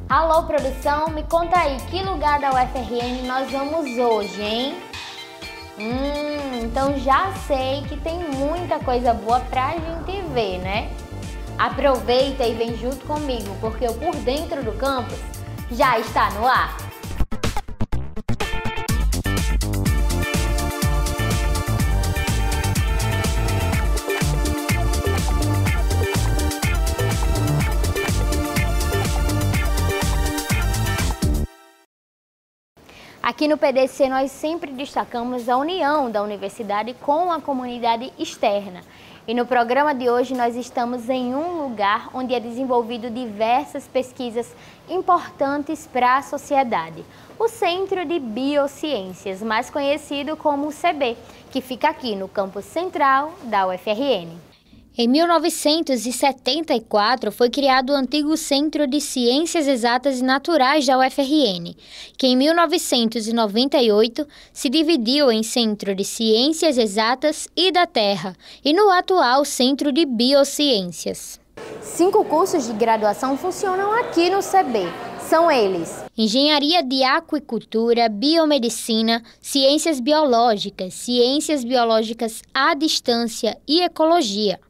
Alô, produção, me conta aí, que lugar da UFRN nós vamos hoje, hein? Então já sei que tem muita coisa boa pra gente ver, né? Aproveita e vem junto comigo, porque o Por Dentro do Campus já está no ar. Aqui no PDC nós sempre destacamos a união da universidade com a comunidade externa. E no programa de hoje nós estamos em um lugar onde é desenvolvido diversas pesquisas importantes para a sociedade. O Centro de Biociências, mais conhecido como o CB, que fica aqui no campus central da UFRN. Em 1974 foi criado o antigo Centro de Ciências Exatas e Naturais da UFRN, que em 1998 se dividiu em Centro de Ciências Exatas e da Terra e no atual Centro de Biociências. 5 cursos de graduação funcionam aqui no CB. São eles: Engenharia de Aquicultura, Biomedicina, Ciências Biológicas à Distância e Ecologia.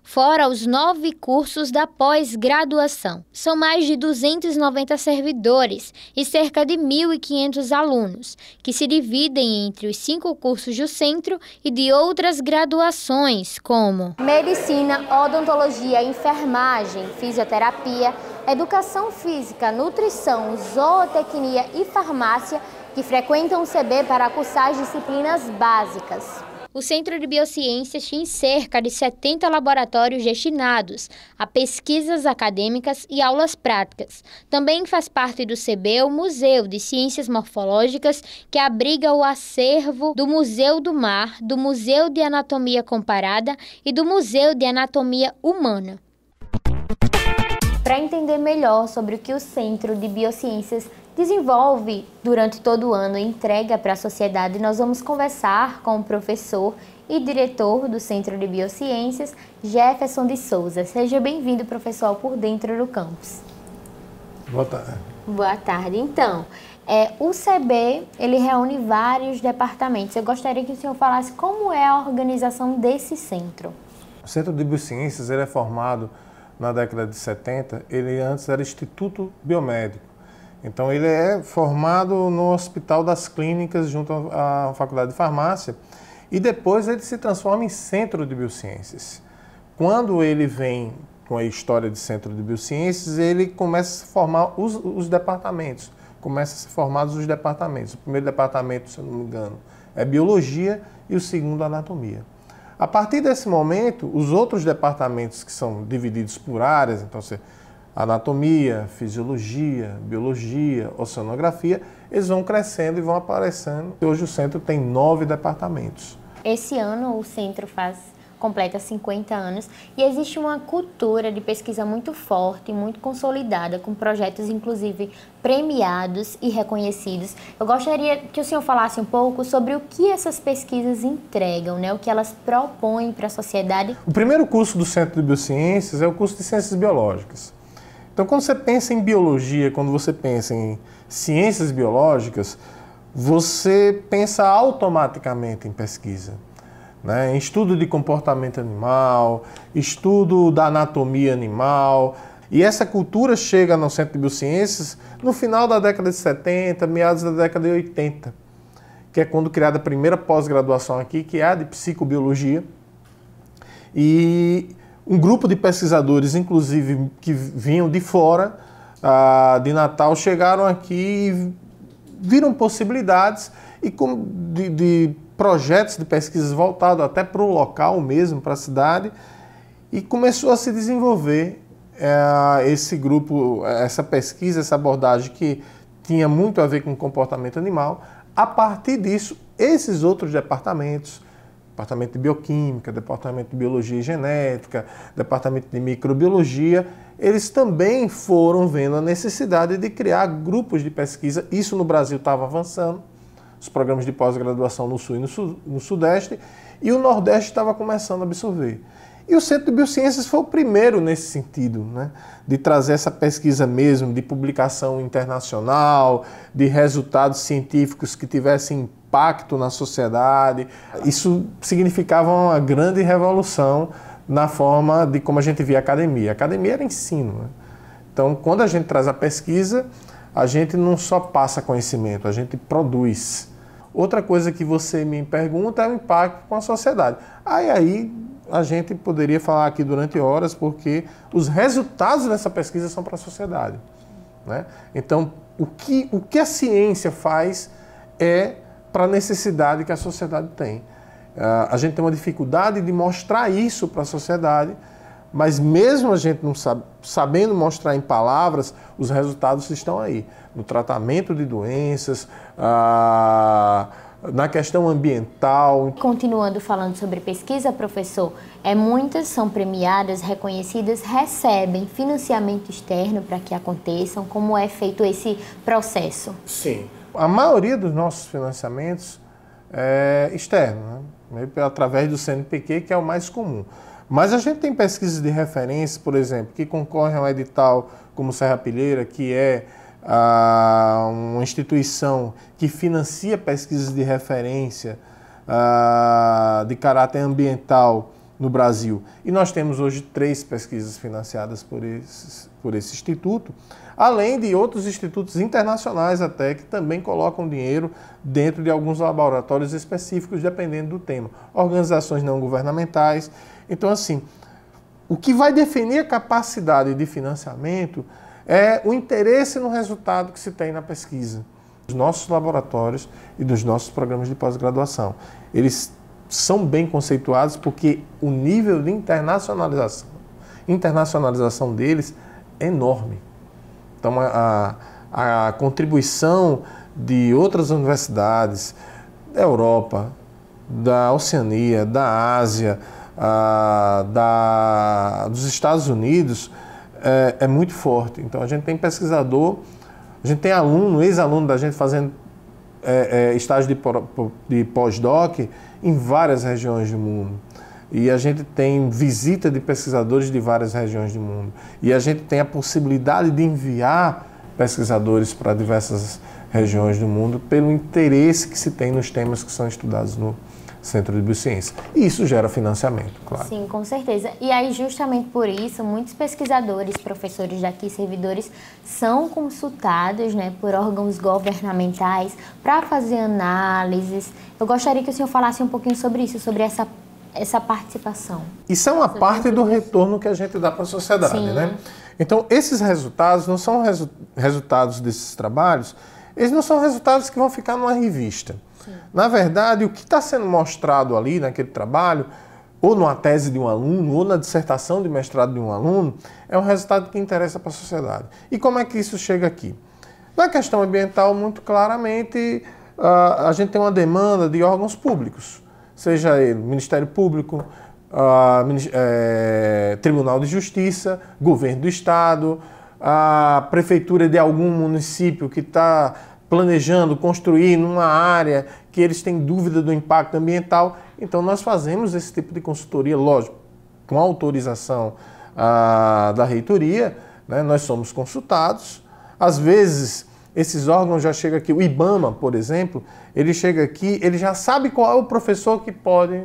Fora os 9 cursos da pós-graduação. São mais de 290 servidores e cerca de 1.500 alunos, que se dividem entre os 5 cursos do centro e de outras graduações, como Medicina, Odontologia, Enfermagem, Fisioterapia, Educação Física, Nutrição, Zootecnia e Farmácia, que frequentam o CB para cursar as disciplinas básicas. O Centro de Biociências tem cerca de 70 laboratórios destinados a pesquisas acadêmicas e aulas práticas. Também faz parte do CB o Museu de Ciências Morfológicas, que abriga o acervo do Museu do Mar, do Museu de Anatomia Comparada e do Museu de Anatomia Humana. Para entender melhor sobre o que o Centro de Biociências desenvolve durante todo o ano e entrega para a sociedade, nós vamos conversar com o professor e diretor do Centro de Biociências, Jefferson de Souza. Seja bem-vindo, professor, ao Por Dentro do Campus. Boa tarde. Boa tarde. Então, o CB, ele reúne vários departamentos. Eu gostaria que o senhor falasse como é a organização desse centro. O Centro de Biociências ele é formado na década de 70, ele antes era Instituto Biomédico. Então ele é formado no Hospital das Clínicas junto à Faculdade de Farmácia e depois ele se transforma em Centro de Biociências. Quando ele vem com a história de Centro de Biociências, ele começa a formar os departamentos. Começam a ser formados os departamentos. O primeiro departamento, se eu não me engano, é Biologia e o segundo, Anatomia. A partir desse momento, os outros departamentos que são divididos por áreas, então Anatomia, Fisiologia, Biologia, Oceanografia, eles vão crescendo e vão aparecendo. Hoje o centro tem 9 departamentos. Esse ano o centro completa 50 anos e existe uma cultura de pesquisa muito forte, muito consolidada, com projetos inclusive premiados e reconhecidos. Eu gostaria que o senhor falasse um pouco sobre o que essas pesquisas entregam, né? O que elas propõem para a sociedade. O primeiro curso do Centro de Biociências é o curso de Ciências Biológicas. Então, quando você pensa em biologia, quando você pensa em ciências biológicas, você pensa automaticamente em pesquisa, né? Em estudo de comportamento animal, estudo da anatomia animal. E essa cultura chega no Centro de Biociências no final da década de 70, meados da década de 80, que é quando criada a primeira pós-graduação aqui, que é a de psicobiologia. E um grupo de pesquisadores, inclusive, que vinham de fora de Natal, chegaram aqui e viram possibilidades e de projetos de pesquisas voltados até para o local mesmo, para a cidade, e começou a se desenvolver esse grupo, essa pesquisa, essa abordagem que tinha muito a ver com o comportamento animal. A partir disso, esses outros departamentos, Departamento de Bioquímica, Departamento de Biologia e Genética, Departamento de Microbiologia, eles também foram vendo a necessidade de criar grupos de pesquisa. Isso no Brasil estava avançando, os programas de pós-graduação no Sul e no Sudeste, e o Nordeste estava começando a absorver. E o Centro de Biociências foi o primeiro nesse sentido, né? De trazer essa pesquisa mesmo, de publicação internacional, de resultados científicos que tivessem impacto na sociedade. Isso significava uma grande revolução na forma de como a gente via a academia. A academia era ensino, né? Então, quando a gente traz a pesquisa, a gente não só passa conhecimento, a gente produz. Outra coisa que você me pergunta é o impacto com a sociedade. Aí a gente poderia falar aqui durante horas, porque os resultados dessa pesquisa são para a sociedade, né? Então, o que a ciência faz é para a necessidade que a sociedade tem. A gente tem uma dificuldade de mostrar isso para a sociedade, mas mesmo a gente não sabendo mostrar em palavras, os resultados estão aí. No tratamento de doenças, na questão ambiental. Continuando falando sobre pesquisa, professor, muitas são premiadas, reconhecidas, recebem financiamento externo para que aconteçam. Como é feito esse processo? Sim. A maioria dos nossos financiamentos é externo, né? Através do CNPq, que é o mais comum. Mas a gente tem pesquisas de referência, por exemplo, que concorrem ao edital como Serrapilheira, que é uma instituição que financia pesquisas de referência de caráter ambiental no Brasil. E nós temos hoje 3 pesquisas financiadas por esse instituto, além de outros institutos internacionais até, que também colocam dinheiro dentro de alguns laboratórios específicos, dependendo do tema. Organizações não governamentais. Então, assim, o que vai definir a capacidade de financiamento é o interesse no resultado que se tem na pesquisa. Dos nossos laboratórios e dos nossos programas de pós-graduação. Eles são bem conceituados porque o nível de internacionalização deles é enorme. Então, a contribuição de outras universidades da Europa, da Oceania, da Ásia, dos Estados Unidos, é muito forte. Então, a gente tem pesquisador, a gente tem aluno, ex-aluno da gente fazendo estágio de pós-doc em várias regiões do mundo. E a gente tem visita de pesquisadores de várias regiões do mundo. E a gente tem a possibilidade de enviar pesquisadores para diversas regiões do mundo pelo interesse que se tem nos temas que são estudados no Centro de Biociência. E isso gera financiamento, claro. Sim, com certeza. E aí, justamente por isso, muitos pesquisadores, professores daqui, servidores, são consultados, né, por órgãos governamentais para fazer análises. Eu gostaria que o senhor falasse um pouquinho sobre isso, sobre essa participação. Isso é uma parte do retorno que a gente dá para a sociedade, sim, né? Então, esses resultados não são resultados desses trabalhos, eles não são resultados que vão ficar numa revista. Sim. Na verdade, o que está sendo mostrado ali naquele trabalho, ou numa tese de um aluno, ou na dissertação de mestrado de um aluno, é um resultado que interessa para a sociedade. E como é que isso chega aqui? Na questão ambiental, muito claramente, a gente tem uma demanda de órgãos públicos, seja ele Ministério Público, Tribunal de Justiça, Governo do Estado, a Prefeitura de algum município que está planejando construir numa área que eles têm dúvida do impacto ambiental. Então, nós fazemos esse tipo de consultoria, lógico, com autorização da reitoria, né? Nós somos consultados. Às vezes, esses órgãos já chegam aqui, o IBAMA, por exemplo, ele chega aqui, ele já sabe qual é o professor que pode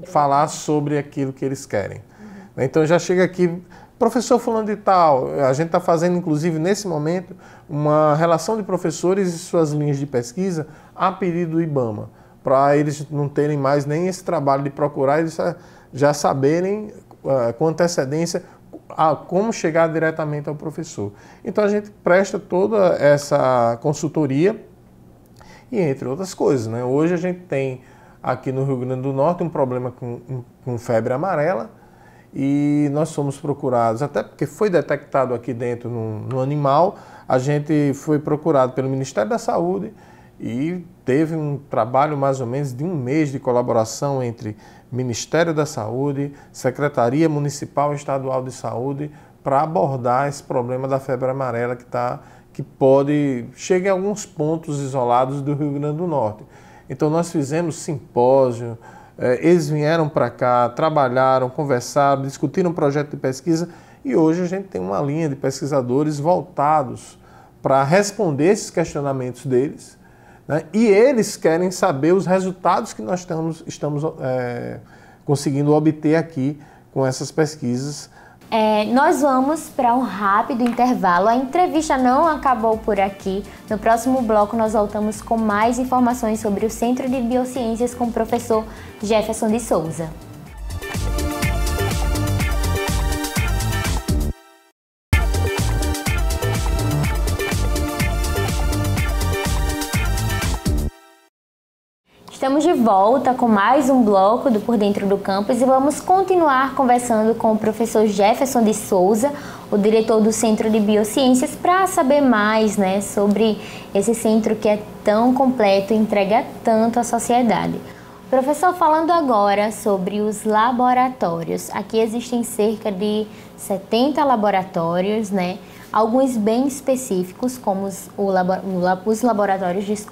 falar sobre aquilo que eles querem. Uhum. Então, já chega aqui, professor fulano de tal, a gente está fazendo, inclusive, nesse momento, uma relação de professores e suas linhas de pesquisa a pedido do IBAMA, para eles não terem mais nem esse trabalho de procurar, eles já saberem com antecedência como chegar diretamente ao professor. Então, a gente presta toda essa consultoria e, entre outras coisas, né? Hoje a gente tem aqui no Rio Grande do Norte um problema com febre amarela, e nós fomos procurados, até porque foi detectado aqui dentro no animal, a gente foi procurado pelo Ministério da Saúde e teve um trabalho mais ou menos de um mês de colaboração entre Ministério da Saúde, Secretaria Municipal e Estadual de Saúde para abordar esse problema da febre amarela que pode chegar em alguns pontos isolados do Rio Grande do Norte. Então nós fizemos simpósio, Eles vieram para cá, trabalharam, conversaram, discutiram um projeto de pesquisa e hoje a gente tem uma linha de pesquisadores voltados para responder esses questionamentos deles, né? E eles querem saber os resultados que nós estamos conseguindo obter aqui com essas pesquisas. Nós vamos para um rápido intervalo. A entrevista não acabou por aqui. No próximo bloco nós voltamos com mais informações sobre o Centro de Biociências com o professor Jefferson de Souza. Estamos de volta com mais um bloco do Por Dentro do Campus e vamos continuar conversando com o professor Jefferson de Souza, o diretor do Centro de Biociências, para saber mais, né, sobre esse centro que é tão completo e entrega tanto à sociedade. Professor, falando agora sobre os laboratórios, aqui existem cerca de 70 laboratórios, né? Alguns bem específicos, como os laboratórios,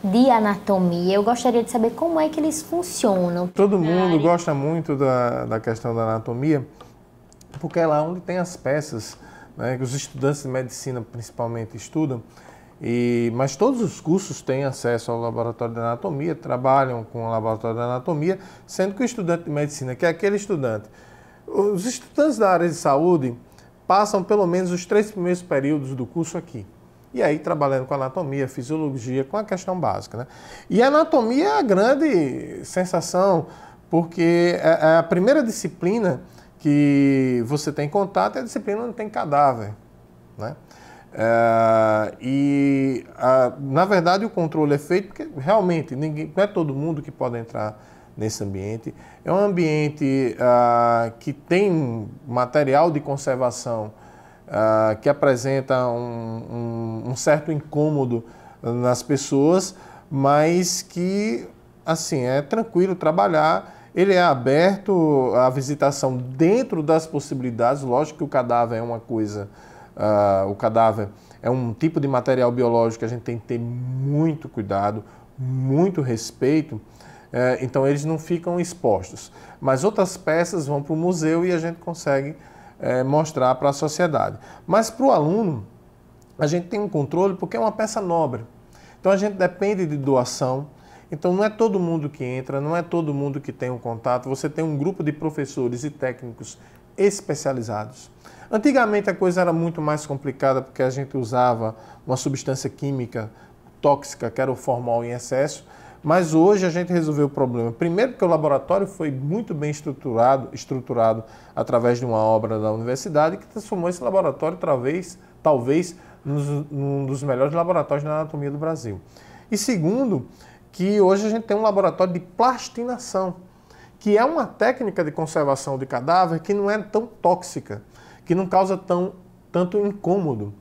de anatomia. Eu gostaria de saber como é que eles funcionam. Todo mundo gosta muito da questão da anatomia, porque é lá onde tem as peças, né, que os estudantes de medicina principalmente estudam. Mas todos os cursos têm acesso ao laboratório de anatomia, trabalham com o laboratório de anatomia, sendo que o estudante de medicina, que é aquele estudante, os estudantes da área de saúde passam pelo menos os 3 primeiros períodos do curso aqui. E aí trabalhando com anatomia, fisiologia, com a questão básica, né? E a anatomia é a grande sensação, porque é a primeira disciplina que você tem contato, é a disciplina onde tem cadáver, né? Na verdade o controle é feito porque realmente não é todo mundo que pode entrar nesse ambiente. É um ambiente que tem material de conservação que apresenta um certo incômodo nas pessoas, mas que assim é tranquilo trabalhar. Ele é aberto à visitação dentro das possibilidades. Lógico que o cadáver é uma coisa, o cadáver é um tipo de material biológico que a gente tem que ter muito cuidado, muito respeito. Então eles não ficam expostos. Mas outras peças vão para o museu e a gente consegue mostrar para a sociedade. Mas para o aluno, a gente tem um controle porque é uma peça nobre. Então a gente depende de doação. Então não é todo mundo que entra, não é todo mundo que tem um contato. Você tem um grupo de professores e técnicos especializados. Antigamente a coisa era muito mais complicada porque a gente usava uma substância química tóxica, que era o formol em excesso. Mas hoje a gente resolveu o problema. Primeiro porque o laboratório foi muito bem estruturado através de uma obra da universidade que transformou esse laboratório talvez num dos melhores laboratórios de anatomia do Brasil. E segundo, que hoje a gente tem um laboratório de plastinação, que é uma técnica de conservação de cadáver que não é tão tóxica, que não causa tanto incômodo.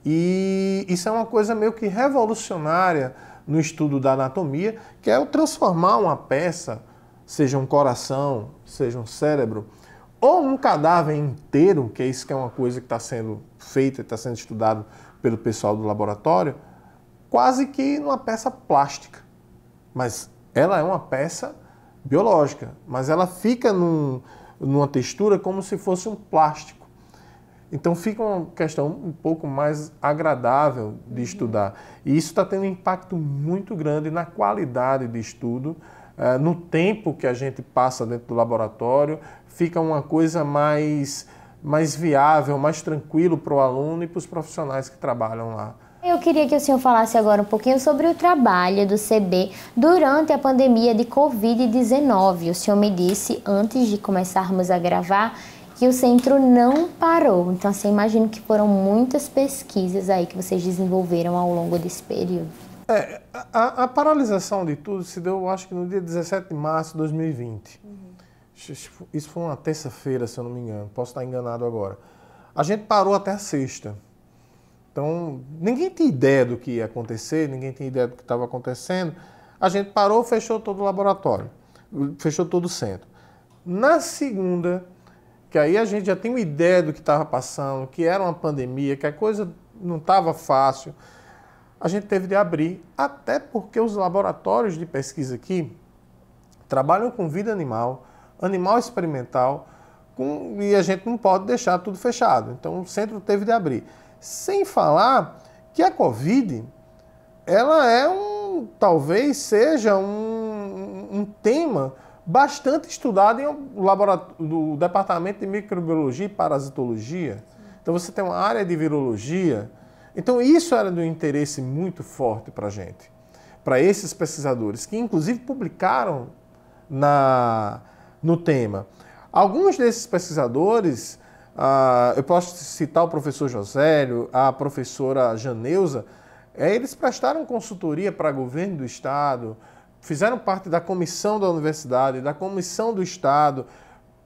E isso é uma coisa meio que revolucionária no estudo da anatomia, que é o transformar uma peça, seja um coração, seja um cérebro, ou um cadáver inteiro, que é isso que é uma coisa que está sendo feita, está sendo estudado pelo pessoal do laboratório, quase que numa peça plástica. Mas ela é uma peça biológica, mas ela fica numa textura como se fosse um plástico. Então fica uma questão um pouco mais agradável de estudar. E isso está tendo um impacto muito grande na qualidade de estudo, no tempo que a gente passa dentro do laboratório, fica uma coisa mais viável, mais tranquilo para o aluno e para os profissionais que trabalham lá. Eu queria que o senhor falasse agora um pouquinho sobre o trabalho do CB durante a pandemia de Covid-19. O senhor me disse, antes de começarmos a gravar, que o centro não parou. Então, assim, imagino que foram muitas pesquisas aí que vocês desenvolveram ao longo desse período. A paralisação de tudo se deu, acho que no dia 17 de março de 2020. Isso foi uma terça-feira, se eu não me engano. Posso estar enganado agora. A gente parou até a sexta. Então, ninguém tinha ideia do que ia acontecer, ninguém tinha ideia do que estava acontecendo. A gente parou, fechou todo o laboratório, fechou todo o centro. Na segunda, que aí a gente já tem uma ideia do que estava passando, que era uma pandemia, que a coisa não estava fácil, a gente teve de abrir, até porque os laboratórios de pesquisa aqui trabalham com vida animal, animal experimental, e a gente não pode deixar tudo fechado. Então o centro teve de abrir. Sem falar que a Covid, ela é talvez seja um tema bastante estudado no Departamento de Microbiologia e Parasitologia. Então você tem uma área de virologia. Então isso era de um interesse muito forte para a gente, para esses pesquisadores, que inclusive publicaram no tema. Alguns desses pesquisadores, eu posso citar o professor Josélio, a professora Janeuza, eles prestaram consultoria para o governo do Estado, fizeram parte da comissão da universidade, da comissão do Estado,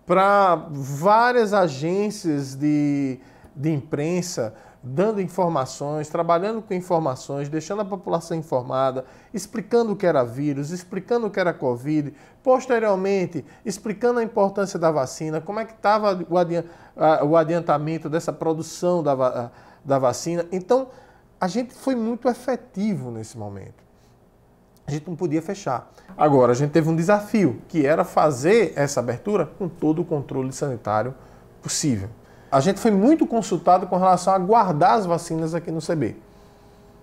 para várias agências de imprensa, dando informações, trabalhando com informações, deixando a população informada, explicando o que era vírus, explicando o que era Covid, posteriormente explicando a importância da vacina, como é que estava o adiantamento dessa produção da vacina. Então, a gente foi muito efetivo nesse momento. A gente não podia fechar. Agora, a gente teve um desafio, que era fazer essa abertura com todo o controle sanitário possível. A gente foi muito consultado com relação a guardar as vacinas aqui no CB,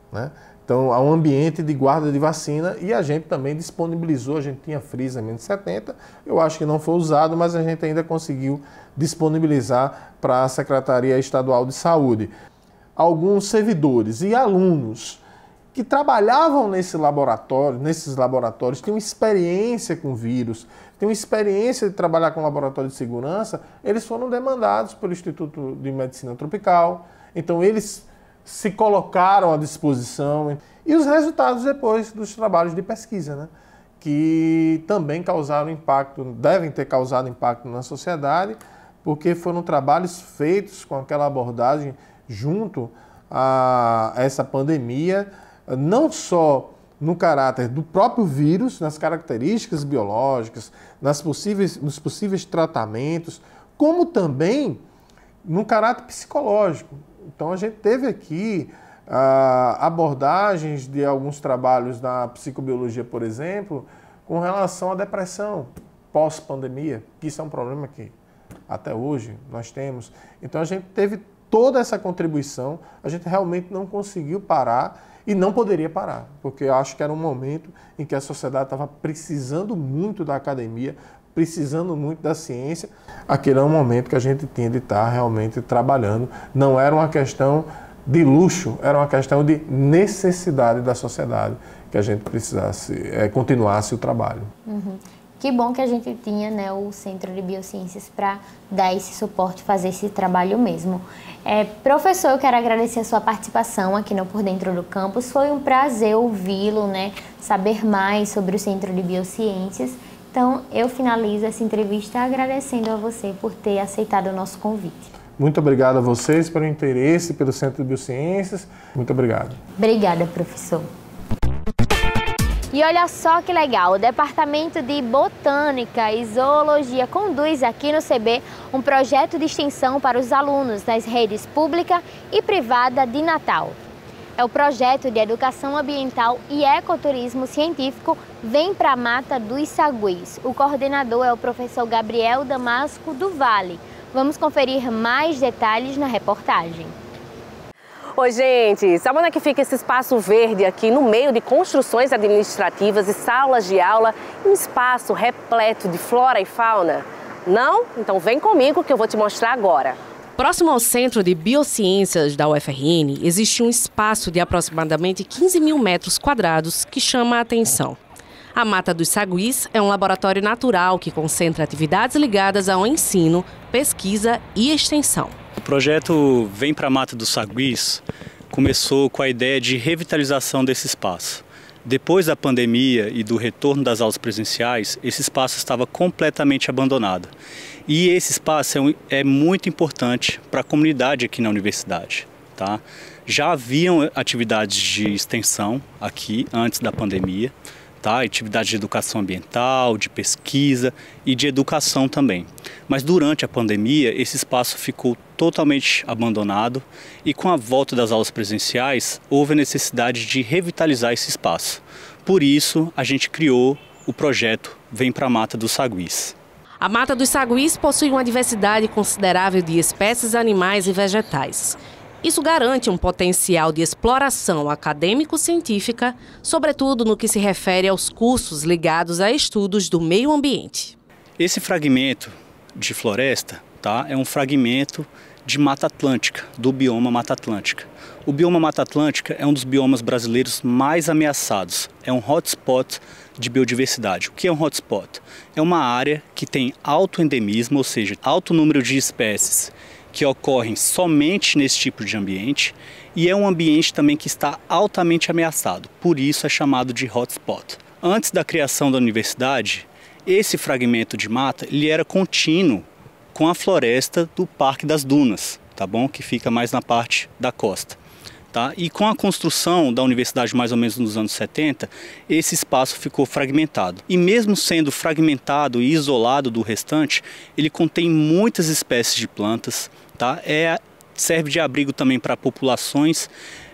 né? Então, há um ambiente de guarda de vacina e a gente também disponibilizou, a gente tinha freezer -70, eu acho que não foi usado, mas a gente ainda conseguiu disponibilizar para a Secretaria Estadual de Saúde. Alguns servidores e alunos que trabalhavam nesses laboratórios, tinham experiência com vírus, tinham experiência de trabalhar com laboratório de segurança, eles foram demandados pelo Instituto de Medicina Tropical, então eles se colocaram à disposição. E os resultados depois dos trabalhos de pesquisa, né? Que também causaram impacto, devem ter causado impacto na sociedade, porque foram trabalhos feitos com aquela abordagem junto a essa pandemia, não só no caráter do próprio vírus, nas características biológicas, nos possíveis tratamentos, como também no caráter psicológico. Então a gente teve aqui abordagens de alguns trabalhos da psicobiologia, por exemplo, com relação à depressão pós-pandemia, que isso é um problema que até hoje nós temos. Então a gente teve toda essa contribuição, a gente realmente não conseguiu parar e não poderia parar, porque eu acho que era um momento em que a sociedade estava precisando muito da academia, precisando muito da ciência. Aquele é um momento que a gente tinha de estar realmente trabalhando. Não era uma questão de luxo, era uma questão de necessidade da sociedade, que a gente precisasse continuasse o trabalho. Uhum. Que bom que a gente tinha, né, o Centro de Biociências para dar esse suporte, fazer esse trabalho mesmo. Professor, eu quero agradecer a sua participação aqui no Por Dentro do Campus. Foi um prazer ouvi-lo, né, saber mais sobre o Centro de Biociências. Então, eu finalizo essa entrevista agradecendo a você por ter aceitado o nosso convite. Muito obrigado a vocês pelo interesse pelo Centro de Biociências. Muito obrigado. Obrigada, professor. E olha só que legal, o Departamento de Botânica e Zoologia conduz aqui no CB um projeto de extensão para os alunos das redes pública e privada de Natal. É o projeto de Educação Ambiental e Ecoturismo Científico Vem pra Mata dos Saguis. O coordenador é o professor Gabriel Damasco do Vale. Vamos conferir mais detalhes na reportagem. Oi, gente, sabe onde é que fica esse espaço verde aqui no meio de construções administrativas e salas de aula? Um espaço repleto de flora e fauna? Não? Então vem comigo que eu vou te mostrar agora. Próximo ao Centro de Biociências da UFRN, existe um espaço de aproximadamente 15 mil metros quadrados que chama a atenção. A Mata dos Saguis é um laboratório natural que concentra atividades ligadas ao ensino, pesquisa e extensão. O projeto Vem pra Mata dos Saguis começou com a ideia de revitalização desse espaço. Depois da pandemia e do retorno das aulas presenciais, esse espaço estava completamente abandonado. E esse espaço é muito importante para a comunidade aqui na universidade, tá? Já haviam atividades de extensão aqui antes da pandemia, tá? Atividades de educação ambiental, de pesquisa e de educação também. Mas durante a pandemia, esse espaço ficou totalmente abandonado e com a volta das aulas presenciais, houve a necessidade de revitalizar esse espaço. Por isso, a gente criou o projeto Vem para a Mata dos Saguis. A Mata dos Saguis possui uma diversidade considerável de espécies animais e vegetais. Isso garante um potencial de exploração acadêmico-científica, sobretudo no que se refere aos cursos ligados a estudos do meio ambiente. Esse fragmento de floresta, tá, é um fragmento de Mata Atlântica, do bioma Mata Atlântica. O bioma Mata Atlântica é um dos biomas brasileiros mais ameaçados. É um hotspot de biodiversidade. O que é um hotspot? É uma área que tem alto endemismo, ou seja, alto número de espécies que ocorrem somente nesse tipo de ambiente, e é um ambiente também que está altamente ameaçado. Por isso é chamado de hotspot. Antes da criação da universidade, esse fragmento de mata ele era contínuo com a floresta do Parque das Dunas, tá bom? Que fica mais na parte da costa. Tá? E com a construção da universidade mais ou menos nos anos 70, esse espaço ficou fragmentado. E mesmo sendo fragmentado e isolado do restante, ele contém muitas espécies de plantas, tá? Serve de abrigo também para populações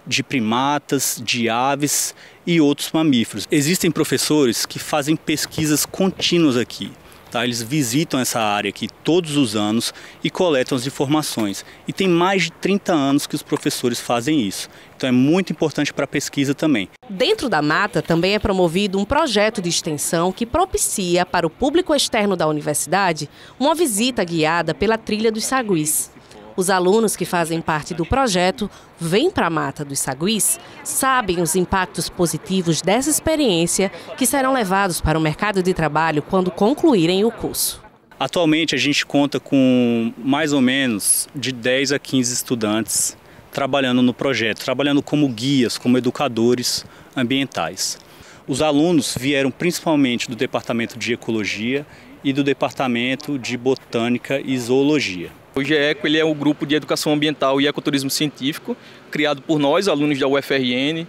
de primatas, de aves e outros mamíferos. Existem professores que fazem pesquisas contínuas aqui. Tá? Eles visitam essa área aqui todos os anos e coletam as informações. E tem mais de 30 anos que os professores fazem isso. Então é muito importante para a pesquisa também. Dentro da mata também é promovido um projeto de extensão que propicia para o público externo da universidade uma visita guiada pela Trilha dos Saguis. Os alunos que fazem parte do projeto Vem para a Mata dos Saguis sabem os impactos positivos dessa experiência que serão levados para o mercado de trabalho quando concluírem o curso. Atualmente a gente conta com mais ou menos de 10 a 15 estudantes trabalhando no projeto, trabalhando como guias, como educadores ambientais. Os alunos vieram principalmente do Departamento de Ecologia e do Departamento de Botânica e Zoologia. O GEECO ele é um grupo de educação ambiental e ecoturismo científico, criado por nós, alunos da UFRN,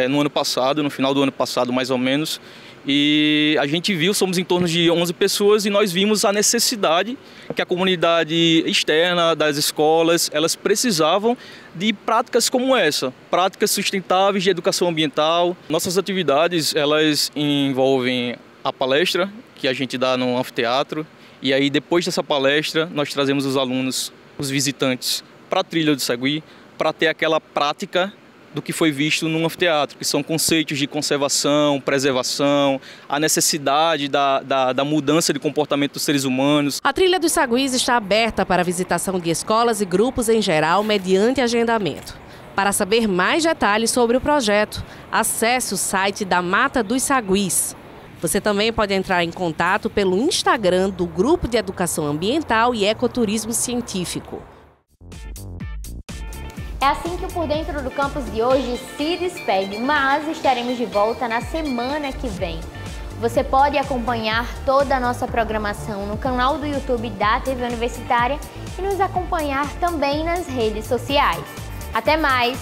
no ano passado, no final do ano passado mais ou menos. E a gente viu, somos em torno de 11 pessoas e nós vimos a necessidade que a comunidade externa das escolas, elas precisavam de práticas como essa, práticas sustentáveis de educação ambiental. Nossas atividades, elas envolvem a palestra que a gente dá no anfiteatro. E aí, depois dessa palestra, nós trazemos os alunos, os visitantes, para a Trilha do Sagui, para ter aquela prática do que foi visto no anfiteatro, que são conceitos de conservação, preservação, a necessidade da mudança de comportamento dos seres humanos. A Trilha dos Saguis está aberta para a visitação de escolas e grupos em geral, mediante agendamento. Para saber mais detalhes sobre o projeto, acesse o site da Mata dos Saguis. Você também pode entrar em contato pelo Instagram do Grupo de Educação Ambiental e Ecoturismo Científico. É assim que o Por Dentro do Campus de hoje se despede, mas estaremos de volta na semana que vem. Você pode acompanhar toda a nossa programação no canal do YouTube da TV Universitária e nos acompanhar também nas redes sociais. Até mais!